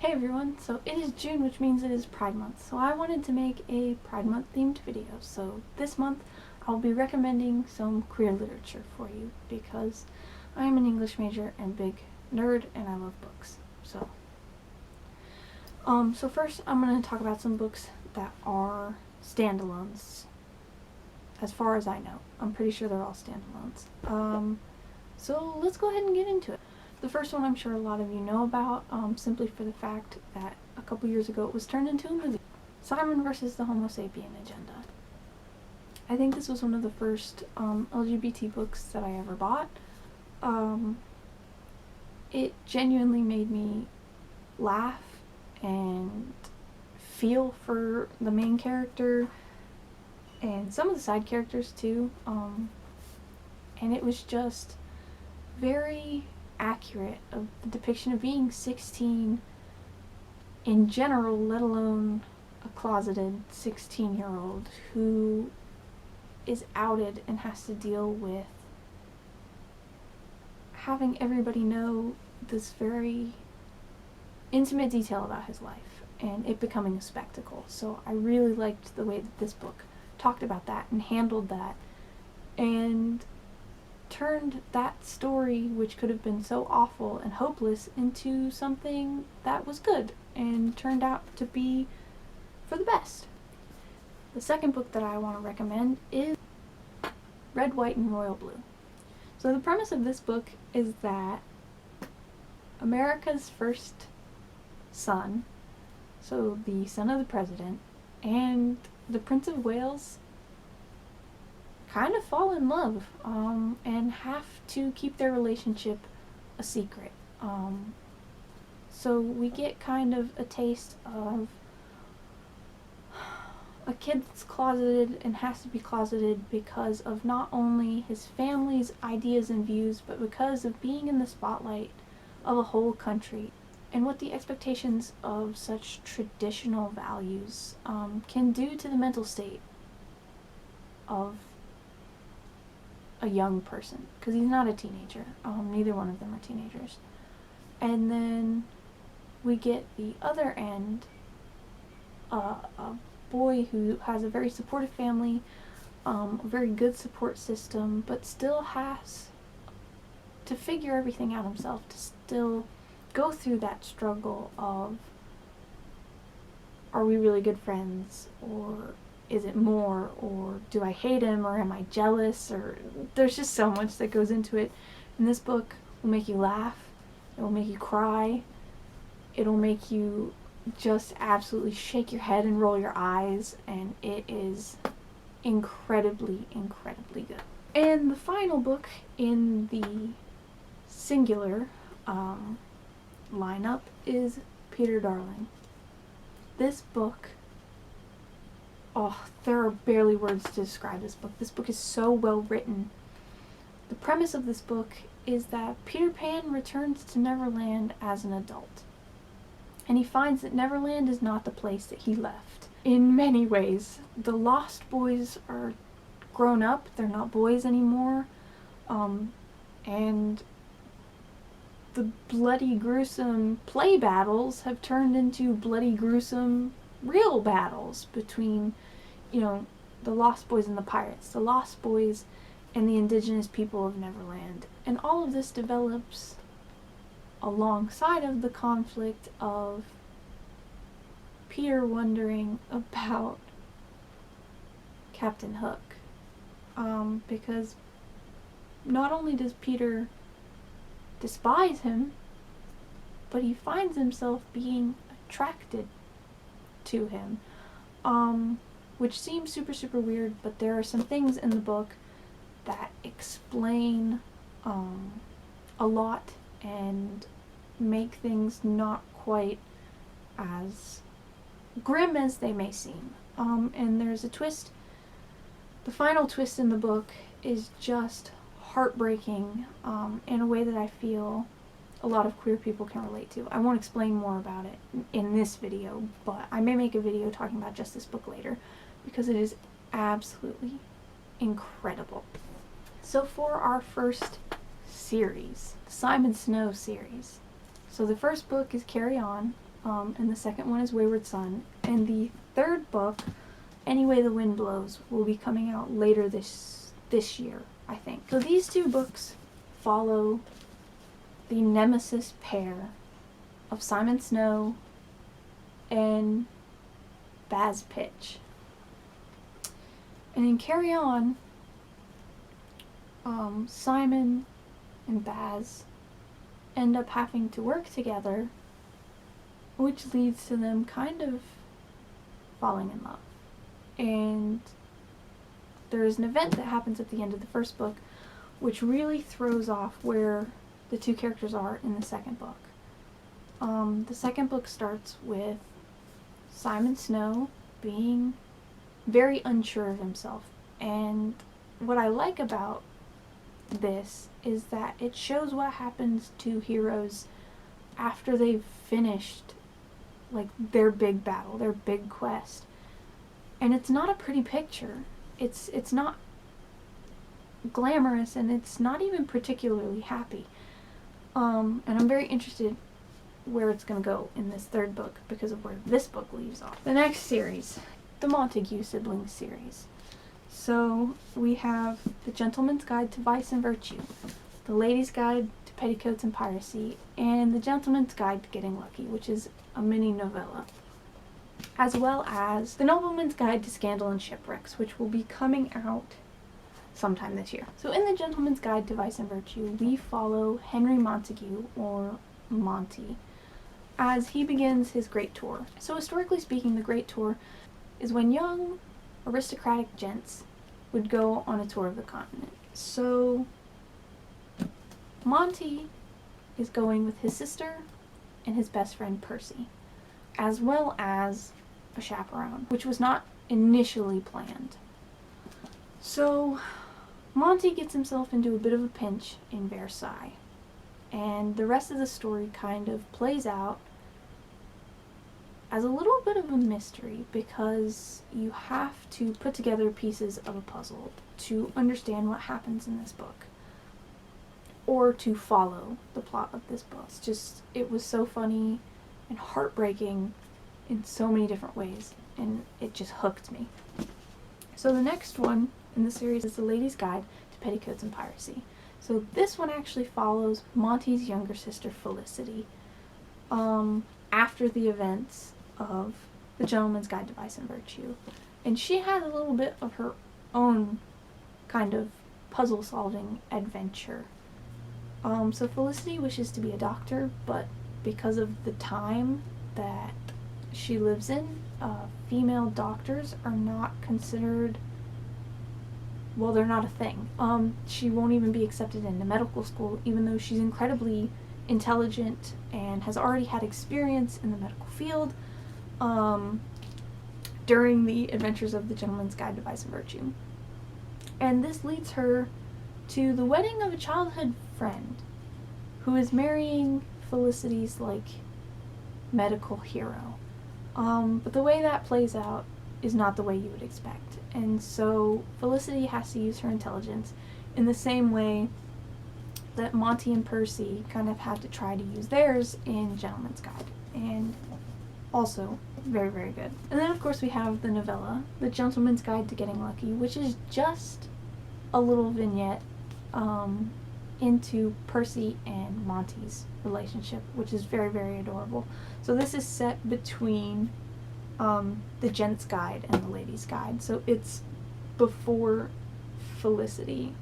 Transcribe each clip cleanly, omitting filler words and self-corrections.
Hey everyone, so it is June, which means it is Pride Month, so I wanted to make a Pride Month themed video. So this month I'll be recommending some queer literature for you because I am an English major and big nerd and I love books. So first I'm going to talk about some books that are standalones, as far as I know. I'm pretty sure they're all standalones. So let's go ahead and get into it. The first one I'm sure a lot of you know about, simply for the fact that a couple years ago it was turned into a movie. Simon versus the Homo Sapien Agenda. I think this was one of the first LGBT books that I ever bought. It genuinely made me laugh and feel for the main character and some of the side characters too. And it was just very accurate of the depiction of being 16 in general, let alone a closeted 16-year-old who is outed and has to deal with having everybody know this very intimate detail about his life and it becoming a spectacle. So I really liked the way that this book talked about that and handled that and turned that story, which could have been so awful and hopeless, into something that was good and turned out to be for the best. The second book that I want to recommend is Red, White, and Royal Blue. So the premise of this book is that America's first son, so the son of the president, and the Prince of Wales kind of fall in love and have to keep their relationship a secret. So we get kind of a taste of a kid that's closeted and has to be closeted because of not only his family's ideas and views, but because of being in the spotlight of a whole country and what the expectations of such traditional values can do to the mental state of a young person, because he's not a teenager. Neither one of them are teenagers. And then we get the other end, a boy who has a very supportive family, a very good support system, but still has to figure everything out himself, to still go through that struggle of, are we really good friends, or is it more, or do I hate him, or am I jealous, or there's just so much that goes into it. And this book will make you laugh, it will make you cry, it'll make you just absolutely shake your head and roll your eyes, and it is incredibly, incredibly good. And the final book in the singular lineup is Peter Darling. This book, there are barely words to describe this book. This book is so well written. The premise of this book is that Peter Pan returns to Neverland as an adult. And he finds that Neverland is not the place that he left. In many ways, the Lost Boys are grown up. They're not boys anymore. And the bloody, gruesome play battles have turned into bloody, gruesome real battles between, the Lost Boys and the pirates, the Lost Boys and the indigenous people of Neverland. And all of this develops alongside of the conflict of Peter wondering about Captain Hook. Because not only does Peter despise him, but he finds himself being attracted to him, which seems super, super weird, but there are some things in the book that explain a lot and make things not quite as grim as they may seem. And there's a twist. The final twist in the book is just heartbreaking in a way that I feel a lot of queer people can relate to. I won't explain more about it in this video, but I may make a video talking about just this book later because it is absolutely incredible. So for our first series, the Simon Snow series. So the first book is Carry On, and the second one is Wayward Son. And the third book, Any Way the Wind Blows, will be coming out later this year, I think. So these two books follow the nemesis pair of Simon Snow and Baz Pitch. And in Carry On, Simon and Baz end up having to work together, which leads to them kind of falling in love. And there is an event that happens at the end of the first book which really throws off where the two characters are in the second book. The second book starts with Simon Snow being very unsure of himself, and what I like about this is that it shows what happens to heroes after they've finished like their big battle, their big quest. And it's not a pretty picture. It's not glamorous, and it's not even particularly happy. And I'm very interested where it's going to go in this third book because of where this book leaves off. The next series, the Montague Sibling series. So we have The Gentleman's Guide to Vice and Virtue, The Lady's Guide to Petticoats and Piracy, and The Gentleman's Guide to Getting Lucky, which is a mini novella, as well as The Nobleman's Guide to Scandal and Shipwrecks, which will be coming out sometime this year. So in The Gentleman's Guide to Vice and Virtue, we follow Henry Montague, or Monty, as he begins his great tour. So historically speaking, the great tour is when young aristocratic gents would go on a tour of the continent. So Monty is going with his sister and his best friend Percy, as well as a chaperone, which was not initially planned. So Monty gets himself into a bit of a pinch in Versailles, and the rest of the story kind of plays out as a little bit of a mystery, because you have to put together pieces of a puzzle to understand what happens in this book, or to follow the plot of this book. It was so funny and heartbreaking in so many different ways, and it just hooked me. So the next one in the series is The Lady's Guide to Petticoats and Piracy. So this one actually follows Monty's younger sister Felicity after the events of The Gentleman's Guide to Vice and Virtue. And she has a little bit of her own kind of puzzle-solving adventure. So Felicity wishes to be a doctor, but because of the time that she lives in, female doctors are not considered, well, they're not a thing. She won't even be accepted into medical school, even though she's incredibly intelligent and has already had experience in the medical field during the adventures of The Gentleman's Guide to Vice and Virtue. And this leads her to the wedding of a childhood friend who is marrying Felicity's, medical hero. But the way that plays out is not the way you would expect. And so Felicity has to use her intelligence in the same way that Monty and Percy kind of had to try to use theirs in Gentleman's Guide. And also very, very good. And then of course we have the novella, The Gentleman's Guide to Getting Lucky, which is just a little vignette into Percy and Monty's relationship, which is very, very adorable. So this is set between the Gent's Guide and the Lady's Guide. So it's before Felicity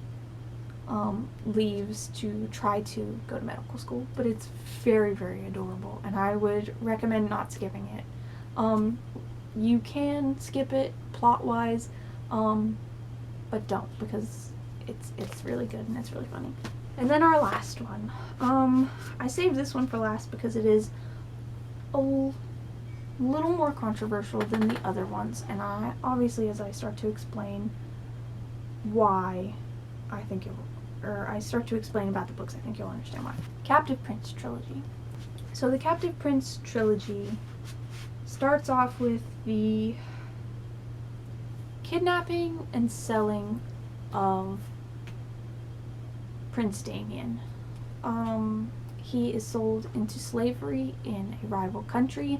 leaves to try to go to medical school, but it's very, very adorable, and I would recommend not skipping it. You can skip it plot-wise, but don't, because it's really good and it's really funny. And then our last one. I saved this one for last because it is a little more controversial than the other ones, and obviously as I start to explain why I start to explain about the books, I think you'll understand why. Captive Prince Trilogy. So the Captive Prince Trilogy starts off with the kidnapping and selling of Prince Damien. he is sold into slavery in a rival country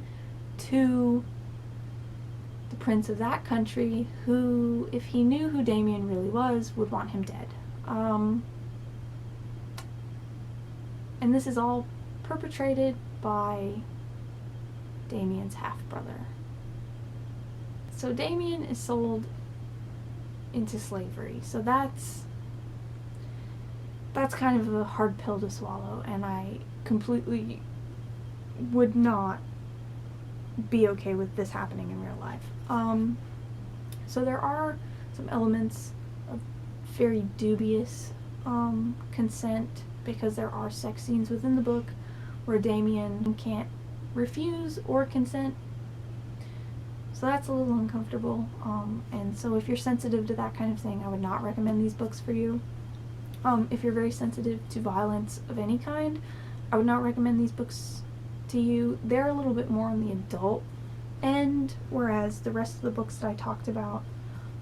to the prince of that country, who, if he knew who Damien really was, would want him dead. And this is all perpetrated by Damien's half-brother. So Damien is sold into slavery. So that's kind of a hard pill to swallow, and I completely would not be okay with this happening in real life. So there are some elements of very dubious consent, because there are sex scenes within the book where Damien can't refuse or consent. So that's a little uncomfortable, and so if you're sensitive to that kind of thing, I would not recommend these books for you. If you're very sensitive to violence of any kind, I would not recommend these books to you. They're a little bit more on the adult end, whereas the rest of the books that I talked about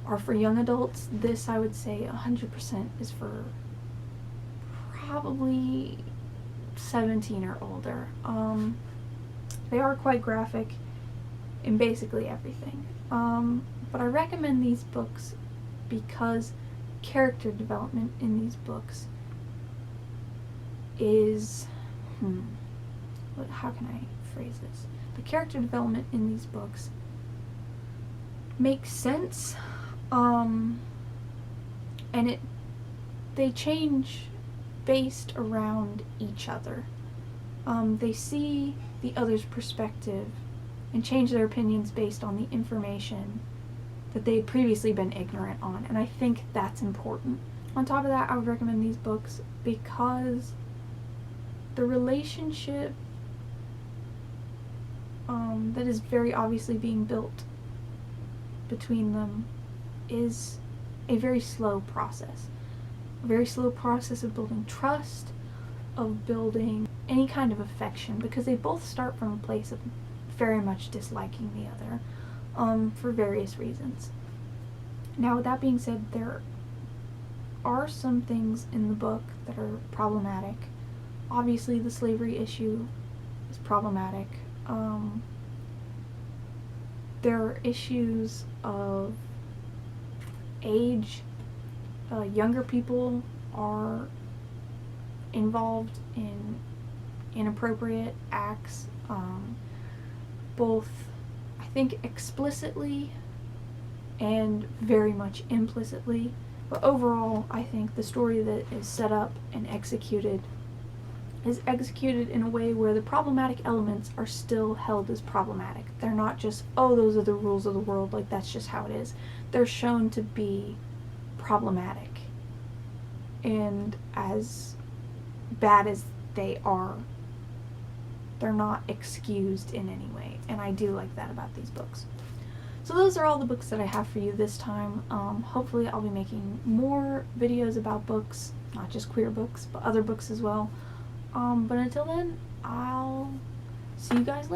are for young adults. This, I would say, 100% is for probably 17 or older. They are quite graphic in basically everything. But I recommend these books because character development in these books is, how can I phrase this? The character development in these books makes sense, and they change based around each other. They see the other's perspective and change their opinions based on the information that they had previously been ignorant on, and I think that's important. On top of that, I would recommend these books because the relationship that is very obviously being built between them is a very slow process. A very slow process of building trust, of building any kind of affection, because they both start from a place of very much disliking the other, for various reasons. Now, with that being said, there are some things in the book that are problematic. Obviously, the slavery issue is problematic. There are issues of age. Younger people are involved in inappropriate acts, both, I think, explicitly and very much implicitly. But overall, I think the story that is set up and executed is executed in a way where the problematic elements are still held as problematic. They're not just, oh, those are the rules of the world, like that's just how it is. They're shown to be problematic. And as bad as they are, they're not excused in any way. And I do like that about these books. So those are all the books that I have for you this time. Hopefully I'll be making more videos about books, not just queer books, but other books as well. But until then, I'll see you guys later.